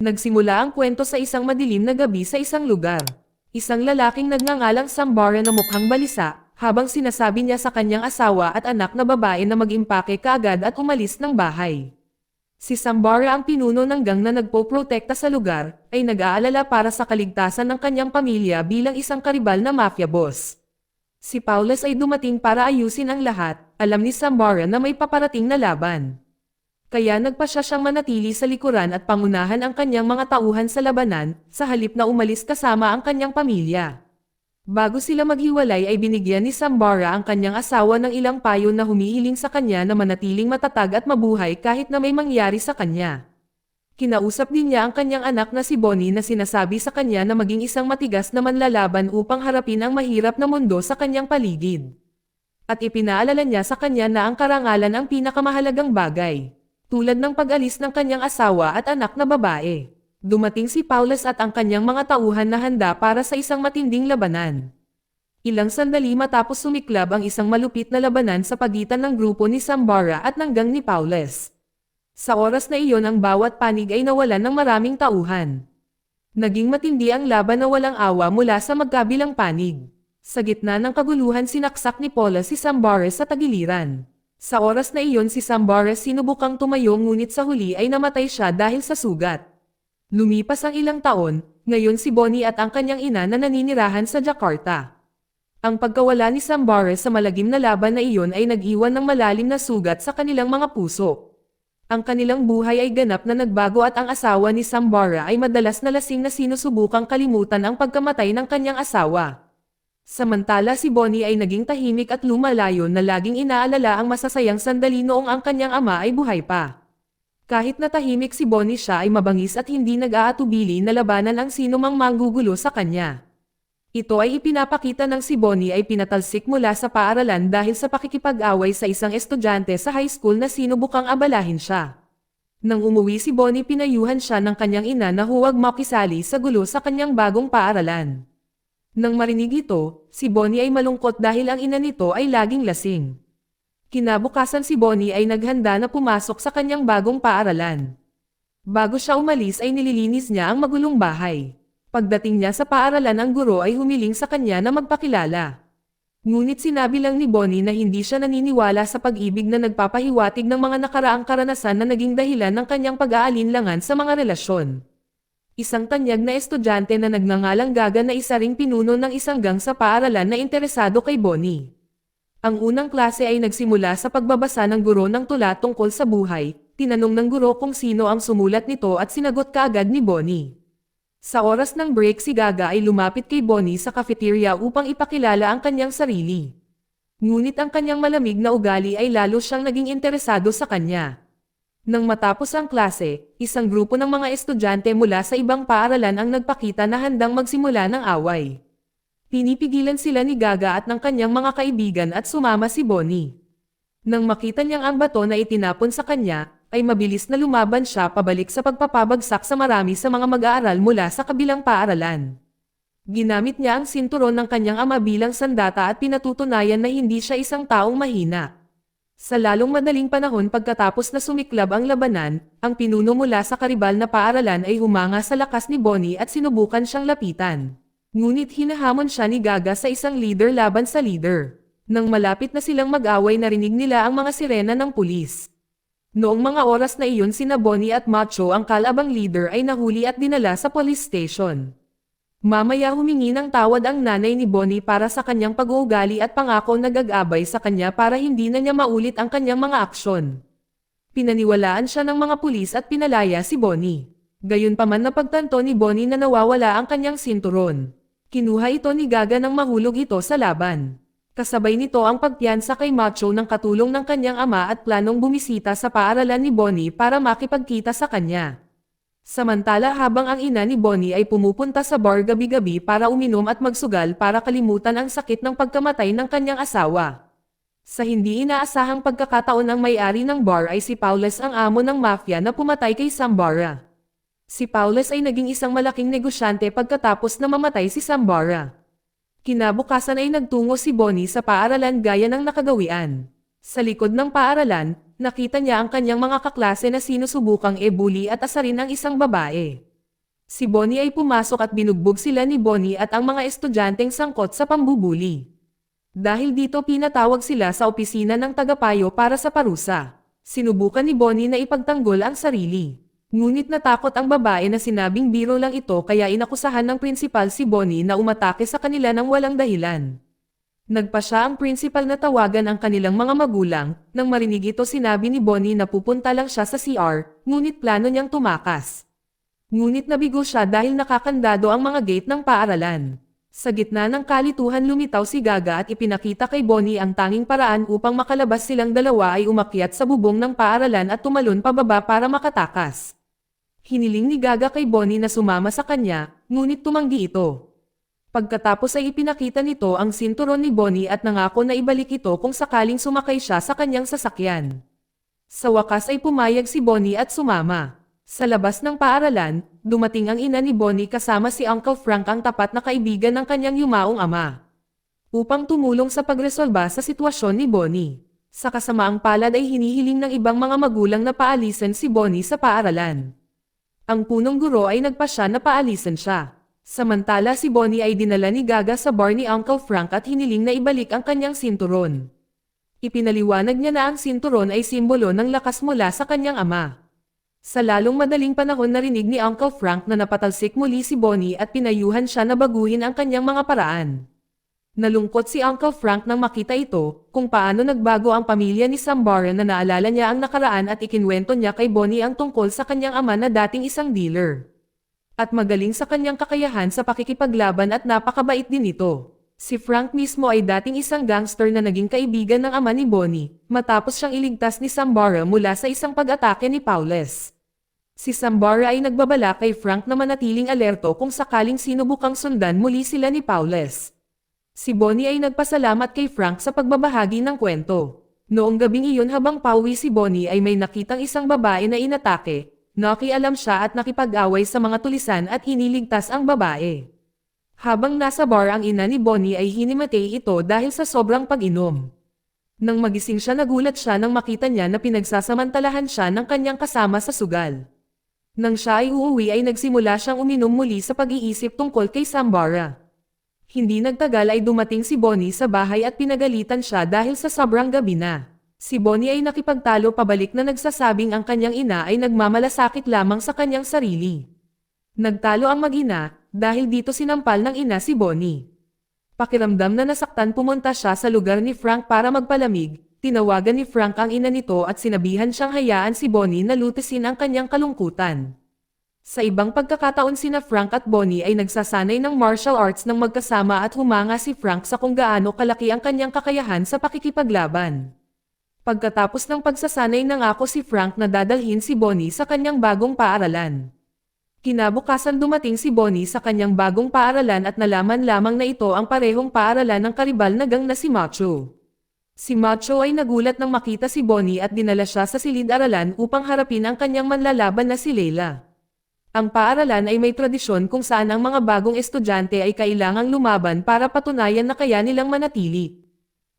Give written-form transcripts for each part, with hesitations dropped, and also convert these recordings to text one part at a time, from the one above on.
Nagsimula ang kwento sa isang madilim na gabi sa isang lugar. Isang lalaking nagngangalang Sambara na mukhang balisa, habang sinasabi niya sa kanyang asawa at anak na babae na mag-impake kaagad at umalis ng bahay. Si Sambara ang pinuno ng gang na nagpoprotekta sa lugar, ay nag-aalala para sa kaligtasan ng kanyang pamilya bilang isang karibal na mafia boss. Si Paulus ay dumating para ayusin ang lahat, alam ni Sambara na may paparating na laban. Kaya nagpasya siyang manatili sa likuran at pangunahan ang kanyang mga tauhan sa labanan, sa halip na umalis kasama ang kanyang pamilya. Bago sila maghiwalay ay binigyan ni Sambara ang kanyang asawa ng ilang payo na humihiling sa kanya na manatiling matatag at mabuhay kahit na may mangyari sa kanya. Kinausap din niya ang kanyang anak na si Bonnie na sinasabi sa kanya na maging isang matigas na manlalaban upang harapin ang mahirap na mundo sa kanyang paligid. At ipinaalala niya sa kanya na ang karangalan ang pinakamahalagang bagay. Tulad ng pag-alis ng kanyang asawa at anak na babae. Dumating si Paulus at ang kanyang mga tauhan na handa para sa isang matinding labanan. Ilang sandali matapos sumiklab ang isang malupit na labanan sa pagitan ng grupo ni Sambara at ng gang ni Paulus. Sa oras na iyon ang bawat panig ay nawalan ng maraming tauhan. Naging matindi ang laban na walang awa mula sa magkabilang panig. Sa gitna ng kaguluhan sinaksak ni Paulus si Sambara sa tagiliran. Sa oras na iyon si Sambara sinubukang tumayo ngunit sa huli ay namatay siya dahil sa sugat. Lumipas ang ilang taon, ngayon si Bonnie at ang kanyang ina na naninirahan sa Jakarta. Ang pagkawala ni Sambara sa malagim na laban na iyon ay nag-iwan ng malalim na sugat sa kanilang mga puso. Ang kanilang buhay ay ganap na nagbago at ang asawa ni Sambara ay madalas na lasing na sinusubukang kalimutan ang pagkamatay ng kanyang asawa. Samantala si Bonnie ay naging tahimik at lumalayo na laging inaalala ang masasayang sandali noong ang kanyang ama ay buhay pa. Kahit na tahimik si Bonnie siya ay mabangis at hindi nag-aatubili na labanan ang sinumang manggugulo sa kanya. Ito ay ipinapakita ng si Bonnie ay pinatalsik mula sa paaralan dahil sa pakikipag-away sa isang estudyante sa high school na sinubukang abalahin siya. Nang umuwi si Bonnie pinayuhan siya ng kanyang ina na huwag makisali sa gulo sa kanyang bagong paaralan. Nang marinig ito, si Bonnie ay malungkot dahil ang ina nito ay laging lasing. Kinabukasan si Bonnie ay naghanda na pumasok sa kanyang bagong paaralan. Bago siya umalis ay nililinis niya ang magulong bahay. Pagdating niya sa paaralan ang guro ay humiling sa kanya na magpakilala. Ngunit sinabi lang ni Bonnie na hindi siya naniniwala sa pag-ibig na nagpapahiwatig ng mga nakaraang karanasan na naging dahilan ng kanyang pag-aalinlangan sa mga relasyon. Isang tanyag na estudyante na nagngangalang Gaga na isa ring pinuno ng isang gang sa paaralan na interesado kay Bonnie. Ang unang klase ay nagsimula sa pagbabasa ng guro ng tula tungkol sa buhay, tinanong ng guro kung sino ang sumulat nito at sinagot kaagad ni Bonnie. Sa oras ng break si Gaga ay lumapit kay Bonnie sa cafeteria upang ipakilala ang kanyang sarili. Ngunit ang kanyang malamig na ugali ay lalo siyang naging interesado sa kanya. Nang matapos ang klase, isang grupo ng mga estudyante mula sa ibang paaralan ang nagpakita na handang magsimula ng away. Pinipigilan sila ni Gaga at ng kanyang mga kaibigan at sumama si Bonnie. Nang makita niyang ang bato na itinapon sa kanya, ay mabilis na lumaban siya pabalik sa pagpapabagsak sa marami sa mga mag-aaral mula sa kabilang paaralan. Ginamit niya ang sinturon ng kanyang ama bilang sandata at pinatutunayan na hindi siya isang taong mahina. Sa lalong madaling panahon pagkatapos na sumiklab ang labanan, ang pinuno mula sa karibal na paaralan ay humanga sa lakas ni Bonnie at sinubukan siyang lapitan. Ngunit hinahamon siya ni Gaga sa isang leader laban sa leader. Nang malapit na silang mag-away narinig nila ang mga sirena ng pulis. Noong mga oras na iyon sina Bonnie at Macho ang kalabang leader ay nahuli at dinala sa police station. Mamaya humingi ng tawad ang nanay ni Bonnie para sa kanyang pag-uugali at pangako na gagabay sa kanya para hindi na niya maulit ang kanyang mga aksyon. Pinaniwalaan siya ng mga pulis at pinalaya si Bonnie. Gayunpaman napagtanto ni Bonnie na nawawala ang kanyang sinturon. Kinuha ito ni Gaga nang mahulog ito sa laban. Kasabay nito ang pagpiyansa kay Macho ng katulong ng kanyang ama at planong bumisita sa paaralan ni Bonnie para makipagkita sa kanya. Samantala habang ang ina ni Bonnie ay pumupunta sa bar gabi-gabi para uminom at magsugal para kalimutan ang sakit ng pagkamatay ng kanyang asawa. Sa hindi inaasahang pagkakataon ang may-ari ng bar ay si Paulus ang amo ng mafia na pumatay kay Sambara. Si Paulus ay naging isang malaking negosyante pagkatapos na mamatay si Sambara. Kinabukasan ay nagtungo si Bonnie sa paaralan gaya ng nakagawian. Sa likod ng paaralan, Nakita niya ang kanyang mga kaklase na sinusubukang e-bully at asarin ang isang babae. Si Bonnie ay pumasok at binugbog sila ni Bonnie at ang mga estudyanteng sangkot sa pambubuli. Dahil dito pinatawag sila sa opisina ng tagapayo para sa parusa. Sinubukan ni Bonnie na ipagtanggol ang sarili. Ngunit natakot ang babae na sinabing biro lang ito kaya inakusahan ng prinsipal si Bonnie na umatake sa kanila ng walang dahilan. Nagpa siya ang principal na tawagan ang kanilang mga magulang, nang marinig ito sinabi ni Bonnie na pupunta lang siya sa CR, ngunit plano niyang tumakas. Ngunit nabigo siya dahil nakakandado ang mga gate ng paaralan. Sa gitna ng kalituhan lumitaw si Gaga at ipinakita kay Bonnie ang tanging paraan upang makalabas silang dalawa ay umakyat sa bubong ng paaralan at tumalon pababa para makatakas. Hiniling ni Gaga kay Bonnie na sumama sa kanya, ngunit tumanggi ito. Pagkatapos ay ipinakita nito ang sinturon ni Bonnie at nangako na ibalik ito kung sakaling sumakay siya sa kanyang sasakyan. Sa wakas ay pumayag si Bonnie at sumama. Sa labas ng paaralan, dumating ang ina ni Bonnie kasama si Uncle Frank, ang tapat na kaibigan ng kanyang yumaong ama, upang tumulong sa pagresolba sa sitwasyon ni Bonnie. Sa kasamaang palad ay hinihiling ng ibang mga magulang na paalisan si Bonnie sa paaralan. Ang punong guro ay nagpasya na paalisan siya. Samantala si Bonnie ay dinala ni Gaga sa bar ni Uncle Frank at hiniling na ibalik ang kanyang sinturon. Ipinaliwanag niya na ang sinturon ay simbolo ng lakas mula sa kanyang ama. Sa lalong madaling panahon narinig ni Uncle Frank na napatalsik muli si Bonnie at pinayuhan siya na baguhin ang kanyang mga paraan. Nalungkot si Uncle Frank nang makita ito, kung paano nagbago ang pamilya ni Sambara na naalala niya ang nakaraan at ikinwento niya kay Bonnie ang tungkol sa kanyang ama na dating isang dealer. At magaling sa kanyang kakayahan sa pakikipaglaban at napakabait din ito. Si Frank mismo ay dating isang gangster na naging kaibigan ng ama ni Bonnie, matapos siyang iligtas ni Sambara mula sa isang pag-atake ni Paulus. Si Sambara ay nagbabala kay Frank na manatiling alerto kung sakaling sinubukang sundan muli sila ni Paulus. Si Bonnie ay nagpasalamat kay Frank sa pagbabahagi ng kwento. Noong gabing iyon habang pauwi si Bonnie ay may nakitang isang babae na inatake. Nakialam siya at nakipag-away sa mga tulisan at iniligtas ang babae. Habang nasa bar ang ina ni Bonnie ay hinimatay ito dahil sa sobrang pag-inom. Nang magising siya nagulat siya nang makita niya na pinagsasamantalahan siya ng kanyang kasama sa sugal. Nang siya ay uuwi ay nagsimula siyang uminom muli sa pag-iisip tungkol kay Sambara. Hindi nagtagal ay dumating si Bonnie sa bahay at pinagalitan siya dahil sa sobrang gabi na. Si Bonnie ay nakipagtalo pabalik na nagsasabing ang kanyang ina ay nagmamalasakit lamang sa kanyang sarili. Nagtalo ang mag-ina, dahil dito sinampal ng ina si Bonnie. Pakiramdam na nasaktan pumunta siya sa lugar ni Frank para magpalamig, tinawagan ni Frank ang ina nito at sinabihan siyang hayaan si Bonnie na lutisin ang kanyang kalungkutan. Sa ibang pagkakataon sina Frank at Bonnie ay nagsasanay ng martial arts ng magkasama at humanga si Frank sa kung gaano kalaki ang kanyang kakayahan sa pakikipaglaban. Pagkatapos ng pagsasanay nangako si Frank na dadalhin si Bonnie sa kanyang bagong paaralan. Kinabukasan dumating si Bonnie sa kanyang bagong paaralan at nalaman lamang na ito ang parehong paaralan ng karibal na gang na si Macho. Si Macho ay nagulat nang makita si Bonnie at dinala siya sa silid-aralan upang harapin ang kanyang manlalaban na si Leila. Ang paaralan ay may tradisyon kung saan ang mga bagong estudyante ay kailangang lumaban para patunayan na kaya nilang manatili.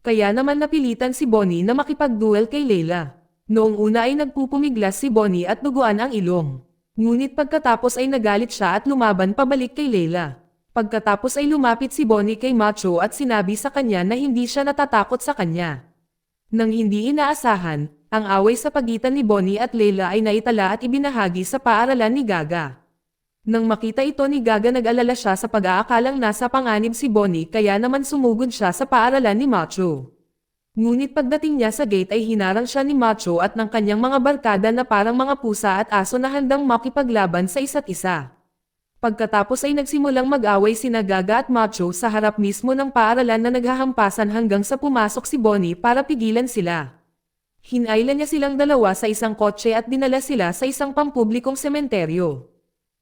Kaya naman napilitan si Bonnie na makipag-duel kay Leila. Noong una ay nagpupumiglas si Bonnie at duguan ang ilong. Ngunit pagkatapos ay nagalit siya at lumaban pabalik kay Leila. Pagkatapos ay lumapit si Bonnie kay Macho at sinabi sa kanya na hindi siya natatakot sa kanya. Nang hindi inaasahan, ang away sa pagitan ni Bonnie at Leila ay naitala at ibinahagi sa paaralan ni Gaga. Nang makita ito ni Gaga nag-alala siya sa pag-aakalang nasa panganib si Bonnie kaya naman sumugod siya sa paaralan ni Macho. Ngunit pagdating niya sa gate ay hinarang siya ni Macho at ng kanyang mga barkada na parang mga pusa at aso na handang makipaglaban sa isa't isa. Pagkatapos ay nagsimulang mag-away sina Gaga at Macho sa harap mismo ng paaralan na naghahampasan hanggang sa pumasok si Bonnie para pigilan sila. Hinailan niya silang dalawa sa isang kotse at dinala sila sa isang pampublikong sementeryo.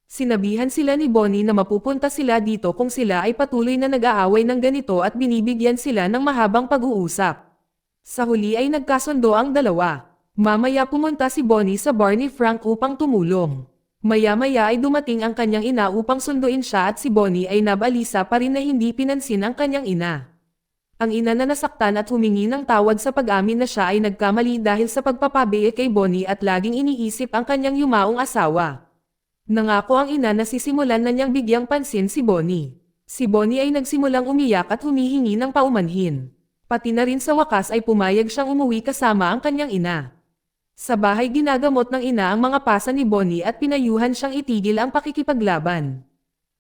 Sinabihan sila ni Bonnie na mapupunta sila dito kung sila ay patuloy na nag-aaway ng ganito at binibigyan sila ng mahabang pag-uusap. Sa huli ay nagkasundo ang dalawa. Mamaya pumunta si Bonnie sa bar ni Frank upang tumulong. Maya-maya ay dumating ang kanyang ina upang sunduin siya at si Bonnie ay nabalisa pa rin na hindi pinansin ang kanyang ina. Ang ina na nasaktan at humingi ng tawad sa pag-amin na siya ay nagkamali dahil sa pagpapabiik kay Bonnie at laging iniisip ang kanyang yumaong asawa. Nangako ang ina na sisimulan na niyang bigyang pansin si Bonnie. Si Bonnie ay nagsimulang umiyak at humihingi ng paumanhin. Pati na rin sa wakas ay pumayag siyang umuwi kasama ang kanyang ina. Sa bahay ginagamot ng ina ang mga pasa ni Bonnie at pinayuhan siyang itigil ang pakikipaglaban.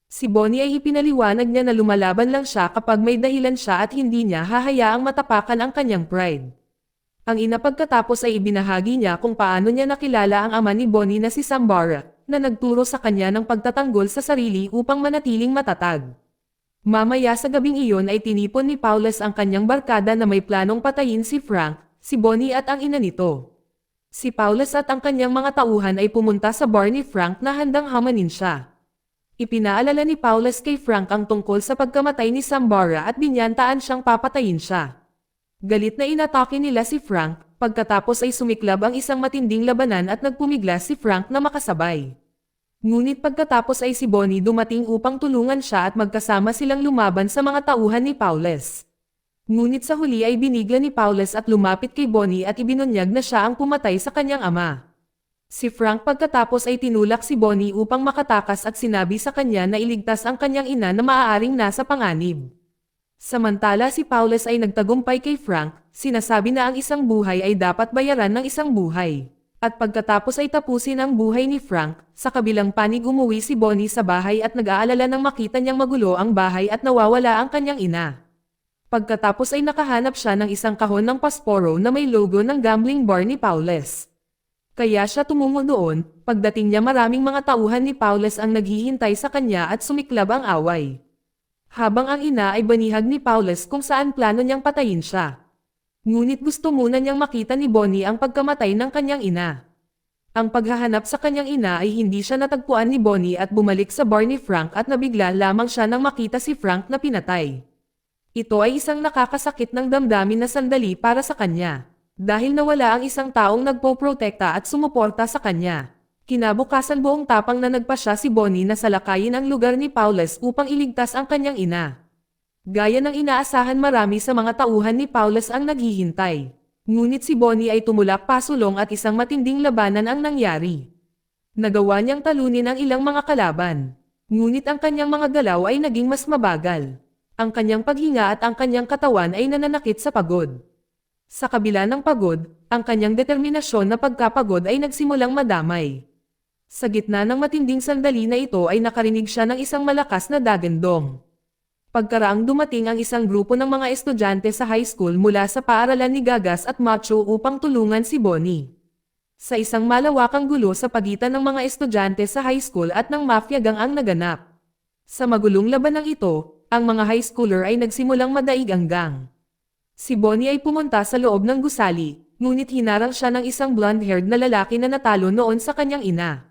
Si Bonnie ay ipinaliwanag niya na lumalaban lang siya kapag may dahilan siya at hindi niya hahayaang matapakan ang kanyang pride. Ang ina pagkatapos ay ibinahagi niya kung paano niya nakilala ang ama ni Bonnie na si Sambara, na nagturo sa kanya ng pagtatanggol sa sarili upang manatiling matatag. Mamaya sa gabing iyon ay tinipon ni Paulus ang kanyang barkada na may planong patayin si Frank, si Bonnie at ang ina nito. Si Paulus at ang kanyang mga tauhan ay pumunta sa bar ni Frank na handang hamanin siya. Ipinaalala ni Paulus kay Frank ang tungkol sa pagkamatay ni Sambara at binyantaan siyang papatayin siya. Galit na inatake nila si Frank, pagkatapos ay sumiklab ang isang matinding labanan at nagpumiglas si Frank na makasabay. Ngunit pagkatapos ay si Bonnie dumating upang tulungan siya at magkasama silang lumaban sa mga tauhan ni Paulus. Ngunit sa huli ay binigla ni Paulus at lumapit kay Bonnie at ibinunyag na siya ang pumatay sa kanyang ama. Si Frank pagkatapos ay tinulak si Bonnie upang makatakas at sinabi sa kanya na iligtas ang kanyang ina na maaaring nasa panganib. Samantala si Paulus ay nagtagumpay kay Frank, sinasabi na ang isang buhay ay dapat bayaran ng isang buhay. At pagkatapos ay tapusin ang buhay ni Frank, sa kabilang panig umuwi si Bonnie sa bahay at nag-aalala nang makita niyang magulo ang bahay at nawawala ang kanyang ina. Pagkatapos ay nakahanap siya ng isang kahon ng pasporo na may logo ng gambling bar ni Paulus. Kaya siya tumungo doon, pagdating niya maraming mga tauhan ni Paulus ang naghihintay sa kanya at sumiklab ang away. Habang ang ina ay banihag ni Paulus kung saan plano niyang patayin siya. Ngunit gusto muna niyang makita ni Bonnie ang pagkamatay ng kanyang ina. Ang paghahanap sa kanyang ina ay hindi siya natagpuan ni Bonnie at bumalik sa bar ni Frank at nabigla lamang siya nang makita si Frank na pinatay. Ito ay isang nakakasakit ng damdamin na sandali para sa kanya. Dahil nawala ang isang taong nagpoprotekta at sumuporta sa kanya. Kinabukasan buong tapang na nagpasya si Bonnie na salakayin ang lugar ni Paulus upang iligtas ang kanyang ina. Gaya ng inaasahan marami sa mga tauhan ni Paulus ang naghihintay. Ngunit si Bonnie ay tumulak pasulong at isang matinding labanan ang nangyari. Nagawa niyang talunin ang ilang mga kalaban. Ngunit ang kanyang mga galaw ay naging mas mabagal. Ang kanyang paghinga at ang kanyang katawan ay nananakit sa pagod. Sa kabila ng pagod, ang kanyang determinasyon na pagkapagod ay nagsimulang madamay. Sa gitna ng matinding sandali na ito ay nakarinig siya ng isang malakas na dagandong. Pagkaraang dumating ang isang grupo ng mga estudyante sa high school mula sa paaralan ni Gagas at Macho upang tulungan si Bonnie. Sa isang malawakang gulo sa pagitan ng mga estudyante sa high school at ng mafia gang ang naganap. Sa magulong labanang ito, ang mga high schooler ay nagsimulang madaig ang gang. Si Bonnie ay pumunta sa loob ng gusali, ngunit hinarang siya ng isang blonde-haired na lalaki na natalo noon sa kanyang ina.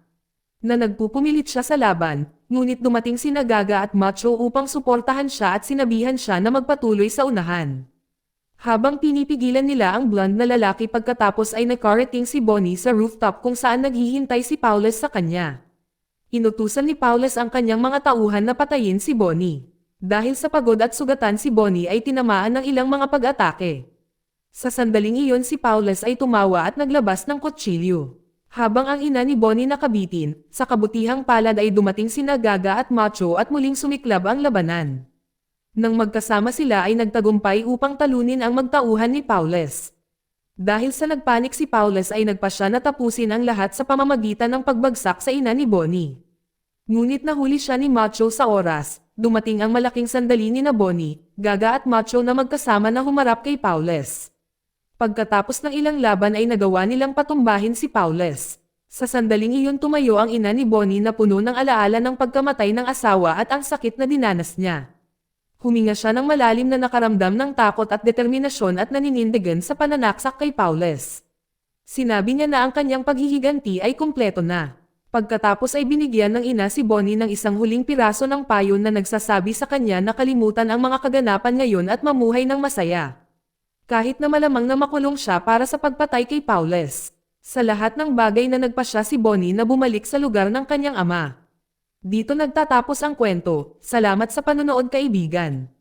Na nagpupumilit siya sa laban, ngunit dumating sina Gaga at Macho upang suportahan siya at sinabihan siya na magpatuloy sa unahan. Habang pinipigilan nila ang blonde na lalaki pagkatapos ay nakarating si Bonnie sa rooftop kung saan naghihintay si Paulus sa kanya. Inutusan ni Paulus ang kanyang mga tauhan na patayin si Bonnie. Dahil sa pagod at sugatan si Bonnie ay tinamaan ng ilang mga pag-atake. Sa sandaling iyon si Paulus ay tumawa at naglabas ng kutsilyo. Habang ang ina ni Bonnie nakabitin, sa kabutihang palad ay dumating sina Gaga at Macho at muling sumiklab ang labanan. Nang magkasama sila ay nagtagumpay upang talunin ang magtauhan ni Paulus. Dahil sa nagpanik si Paulus ay nagpasya na tapusin ang lahat sa pamamagitan ng pagbagsak sa ina ni Bonnie. Ngunit nahuli siya ni Macho sa oras. Dumating ang malaking sandali ni Bonnie, Gaga at Macho na magkasama na humarap kay Paulus. Pagkatapos ng ilang laban ay nagawa nilang patumbahin si Paulus. Sa sandaling iyon tumayo ang ina ni Bonnie na puno ng alaala ng pagkamatay ng asawa at ang sakit na dinanas niya. Huminga siya ng malalim na nakaramdam ng takot at determinasyon at naninindigan sa pananaksak kay Paulus. Sinabi niya na ang kanyang paghihiganti ay kumpleto na. Pagkatapos ay binigyan ng ina si Bonnie ng isang huling piraso ng payo na nagsasabi sa kanya na kalimutan ang mga kaganapan ngayon at mamuhay ng masaya. Kahit na malamang na makulong siya para sa pagpatay kay Paulus. Sa lahat ng bagay na nagpasya si Bonnie na bumalik sa lugar ng kanyang ama. Dito nagtatapos ang kwento. Salamat sa panonood kaibigan.